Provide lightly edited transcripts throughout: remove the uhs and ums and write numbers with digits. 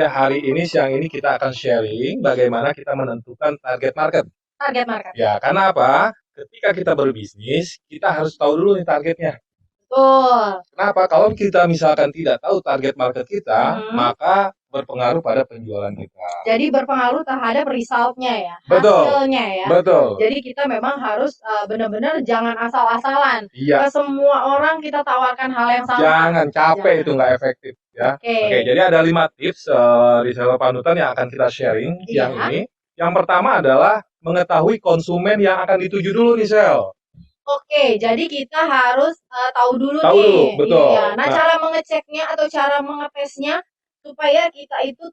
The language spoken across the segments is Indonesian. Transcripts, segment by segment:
pada hari ini, siang ini kita akan sharing bagaimana kita menentukan target market. Target market. Ya, karena apa? Ketika kita berbisnis, kita harus tahu dulu nih targetnya. Betul. Kenapa? Kalau kita misalkan tidak tahu target market kita, Mhm. maka berpengaruh pada penjualan kita. Jadi berpengaruh terhadap resultnya ya, Betul, hasilnya ya. betul. Jadi kita memang harus benar-benar jangan asal-asalan. Iya. Ke semua orang kita tawarkan hal yang sama. Jangan capek, itu nggak efektif ya. Oke, jadi ada 5 tips reseller panutan yang akan kita sharing siang ini. Yang pertama adalah mengetahui konsumen yang akan dituju dulu nih, Sel. Oke, jadi kita harus tahu dulu Tahu nih. dulu, betul. Iya. Nah, cara mengeceknya atau cara mengetesnya supaya kita itu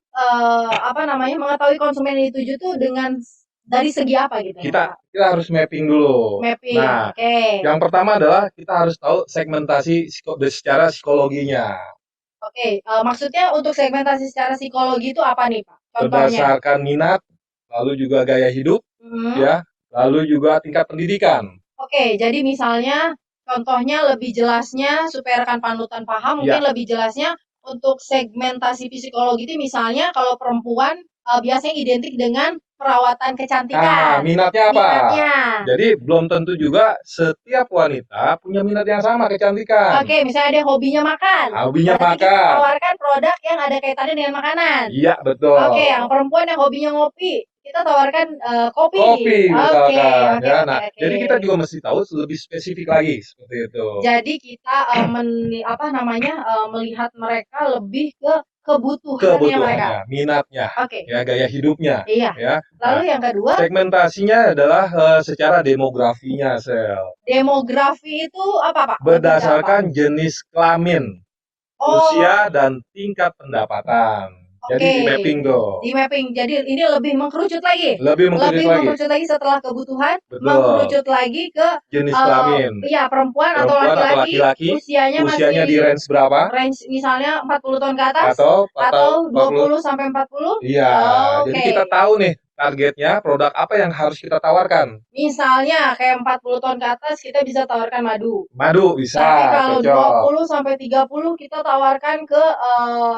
mengetahui konsumen yang dituju tuh dengan dari segi apa gitu Kita harus mapping dulu. Mapping, Nah, yang pertama adalah kita harus tahu segmentasi secara psikologinya. Oke, maksudnya untuk segmentasi secara psikologi itu apa nih, Pak? Contohnya? Berdasarkan minat, lalu juga gaya hidup, ya, lalu juga tingkat pendidikan. Oke, jadi misalnya contohnya lebih jelasnya supaya rekan panutan paham, mungkin lebih jelasnya untuk segmentasi psikologi itu misalnya kalau perempuan biasanya identik dengan perawatan kecantikan. Minatnya apa? Jadi belum tentu juga setiap wanita punya minat yang sama kecantikan. Oke, misalnya ada hobinya makan. Hobinya makan. Kita tawarkan produk yang ada kaitannya dengan makanan. Iya, betul. Oke, yang perempuan yang hobinya ngopi, kita tawarkan kopi. Kopi, misalkan. Oke. Jadi kita juga mesti tahu lebih spesifik lagi seperti itu. Jadi kita melihat mereka lebih ke kebutuhannya mereka, minatnya, ya, gaya hidupnya. Iya. Ya. Lalu yang kedua, segmentasinya adalah secara demografinya, Sel. Demografi itu apa, Pak? Berdasarkan jenis kelamin, usia dan tingkat pendapatan. Jadi di mapping tuh. Di mapping. Jadi ini lebih mengkerucut lagi. Lebih mengkerucut lagi setelah kebutuhan, mengkerucut lagi ke jenis kelamin. Iya, perempuan atau laki-laki, usianya masih di range berapa? Range misalnya 40 tahun ke atas atau 20 sampai 40? Iya. Jadi kita tahu nih targetnya produk apa yang harus kita tawarkan. Misalnya kayak 40 tahun ke atas kita bisa tawarkan madu. Madu bisa. Tapi kalau 20 sampai 30 kita tawarkan ke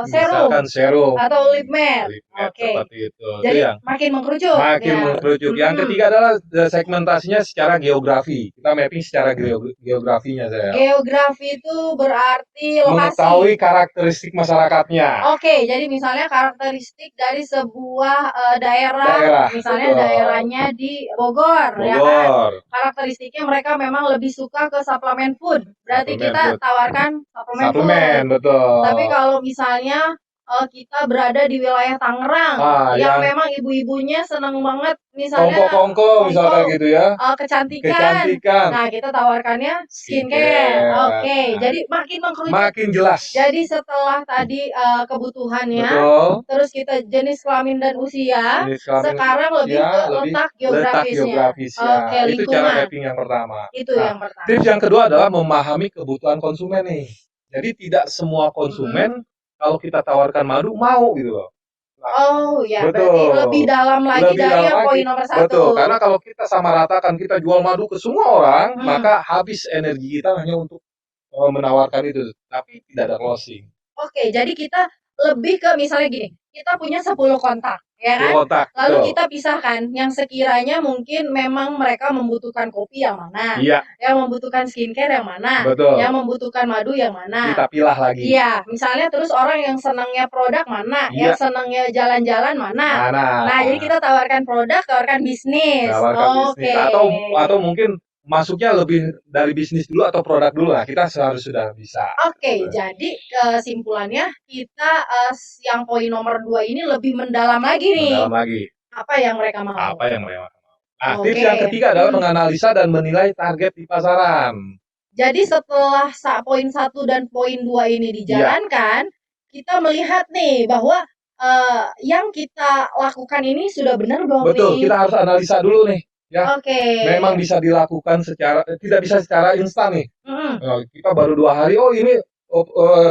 serum. Misalkan serum atau lip matte. Seperti itu. Jadi makin mengkerucut. Mengkerucut. Yang ketiga adalah segmentasinya secara geografi. Kita mapping secara geografinya, saya. Geografi itu berarti lokasi. Mengetahui karakteristik masyarakatnya. Oke, jadi misalnya karakteristik dari sebuah daerah. Misalnya daerahnya di Bogor. Ya kan? Karakteristiknya mereka memang lebih suka ke suplemen food. Berarti kita tawarkan suplemen food. Betul. Tapi kalau misalnya kita berada di wilayah Tangerang yang memang ibu-ibunya senang banget misalnya kongko misalkan gitu ya. Kecantikan. Nah, kita tawarkannya skincare. Oke, jadi makin mengkerucut. Makin jelas. Jadi setelah tadi kebutuhannya, terus kita jenis kelamin dan usia, sekarang lebih ke letak geografisnya. Oke, lingkungan. Itu cara mapping yang pertama. Itu yang pertama. Tips yang kedua adalah memahami kebutuhan konsumen nih. Jadi tidak semua konsumen kalau kita tawarkan madu mau gitu loh. Berarti lebih dalam lagi dari yang poin nomor 1. Betul, karena kalau kita sama ratakan kita jual madu ke semua orang, maka habis energi kita hanya untuk menawarkan itu, tapi tidak ada closing. Oke, jadi kita lebih ke misalnya gini, kita punya 10 kontak, ya kan? Lalu kita pisahkan yang sekiranya mungkin memang mereka membutuhkan kopi yang mana, yang membutuhkan skincare yang mana, yang membutuhkan madu yang mana. Kita pilah lagi. Iya, misalnya terus orang yang senangnya produk mana, yang senangnya jalan-jalan mana. Nah, jadi kita tawarkan produk, tawarkan bisnis. Atau mungkin masuknya lebih dari bisnis dulu atau produk dulu lah, kita harus sudah bisa. Oke, jadi kesimpulannya kita yang poin nomor 2 ini lebih mendalam lagi nih. Apa yang mereka mau. Nah, tips yang ketiga adalah menganalisa dan menilai target di pasaran. Jadi setelah poin 1 dan poin 2 ini dijalankan, kita melihat nih bahwa yang kita lakukan ini sudah benar belum nih? Betul, kita harus analisa dulu nih. Ya, memang bisa dilakukan tidak bisa secara instan nih. Kita baru 2 hari, ini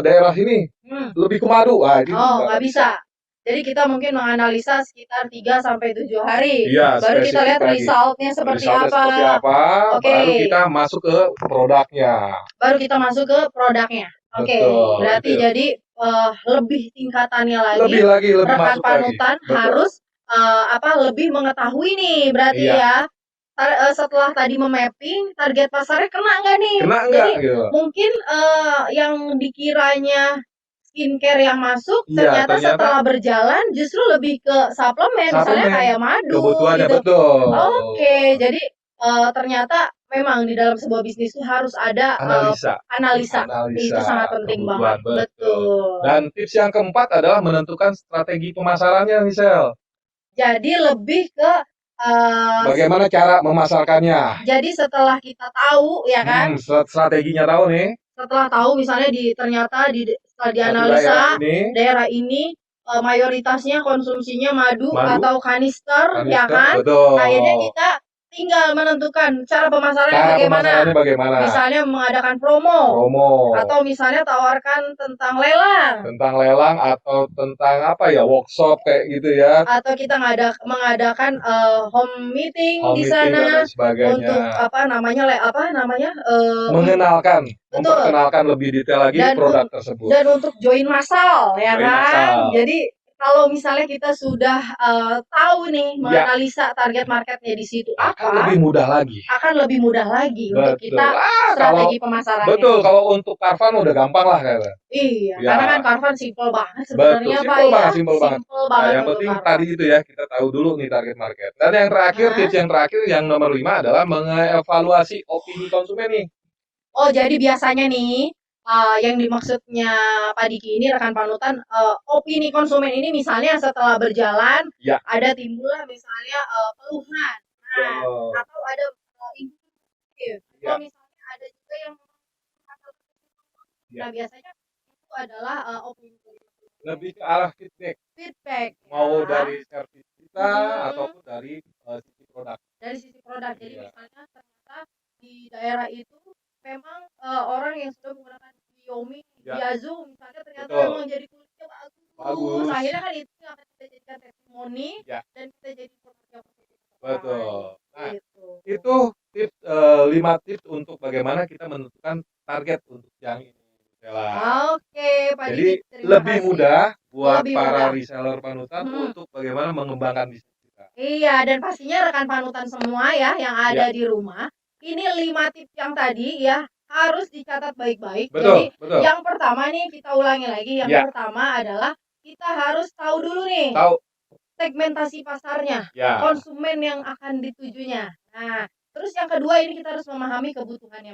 daerah ini lebih ke madu. Nggak bisa. Jadi kita mungkin menganalisa sekitar 3 sampai 7 hari. Baru kita lihat resultnya seperti apa. Baru kita masuk ke produknya. Oke, berarti jadi lebih tingkatannya Lebih rekan masuk lagi. panutan harus lebih mengetahui nih berarti ya. Setelah tadi memapping target pasarnya kena nggak nih? Kena Jadi nggak gitu. mungkin yang dikiranya skincare yang masuk ternyata setelah berjalan justru lebih ke suplemen, misalnya kayak madu kebutuhannya gitu. betul. Oke, jadi ternyata memang di dalam sebuah bisnis itu harus ada analisa. Itu sangat penting banget. Betul. Dan tips yang keempat adalah menentukan strategi pemasarannya, Michelle. Jadi lebih ke bagaimana cara memasarkannya. Jadi setelah kita tahu ya kan, strateginya tahu nih. Setelah tahu misalnya ternyata setelah dianalisa daerah ini mayoritasnya konsumsinya madu atau kanister ya kan, betul. Akhirnya kita tinggal menentukan cara pemasarannya bagaimana. Misalnya mengadakan promo atau misalnya tawarkan tentang lelang atau tentang workshop kayak gitu ya, atau kita mengadakan home meeting di sana untuk memperkenalkan lebih detail lagi produk tersebut dan untuk join massal ya kan. Jadi kalau misalnya kita sudah tahu nih menganalisa target marketnya di situ akan lebih mudah lagi untuk kita strategi pemasarannya. Betul, kalau untuk Karvan udah gampang lah kayaknya. Iya, karena kan Karvan simple banget sebenarnya Pak ya. Simple banget. Yang penting tadi itu ya, kita tahu dulu nih target market. Dan yang terakhir, tips yang terakhir yang nomor 5 adalah mengevaluasi opini konsumen nih. Oh, jadi biasanya nih yang dimaksudnya Pak Diki ini rekan panutan, opini konsumen ini misalnya setelah berjalan ada timbullah misalnya keluhan, atau ada atau misalnya ada juga yang biasanya itu adalah opini lebih ke arah feedback mau dari servis kita ataupun dari sisi produk. Jadi misalnya ternyata di daerah itu memang orang yang sudah menggunakan Xiaomi, Yazoo misalnya ternyata memang jadi kulitnya bagus. Akhirnya kan itu akan kita jadikan testimoni dan kita jadi produk yang positif. Betul. Nah, itu tips 5 tips untuk bagaimana kita menentukan target untuk yang ini. Oke, Pak Jadi lebih mudah buat para reseller panutan untuk bagaimana mengembangkan bisnis kita. Iya, dan pastinya rekan panutan semua ya yang ada di rumah, ini 5 tips yang tadi ya harus dicatat baik-baik. Jadi yang pertama nih kita ulangi lagi, yang pertama adalah kita harus tahu dulu nih segmentasi pasarnya, konsumen yang akan ditujunya. Nah, terus yang kedua ini kita harus memahami kebutuhan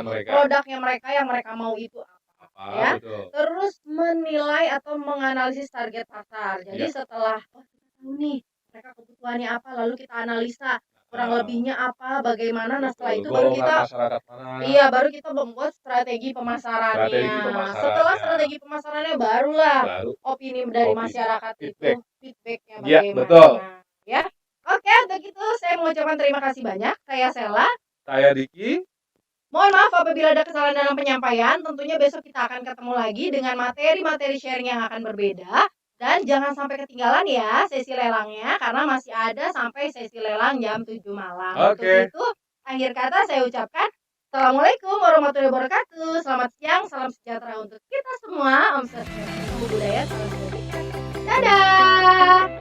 mereka. Produknya mereka yang mereka mau itu apa. Terus menilai atau menganalisis target pasar. Jadi setelah kita tahu nih mereka kebutuhannya apa, lalu kita analisa kurang lebihnya apa, bagaimana. Nah setelah itu baru kita membuat strategi pemasarannya. Setelah strategi pemasarannya barulah opini dari masyarakat itu feedbacknya bagaimana. Ya, oke, untuk itu saya mengucapkan terima kasih banyak. Saya Sela. Saya Diki. Mohon maaf apabila ada kesalahan dalam penyampaian. Tentunya besok kita akan ketemu lagi dengan materi-materi sharing yang akan berbeda. Dan jangan sampai ketinggalan ya sesi lelangnya, karena masih ada sampai sesi lelang jam 7 malam. Untuk itu, akhir kata saya ucapkan Assalamualaikum warahmatullahi wabarakatuh. Selamat siang, salam sejahtera untuk kita semua. Om Swastiastu, Namo Buddhaya, salam kebajikan. Dadah!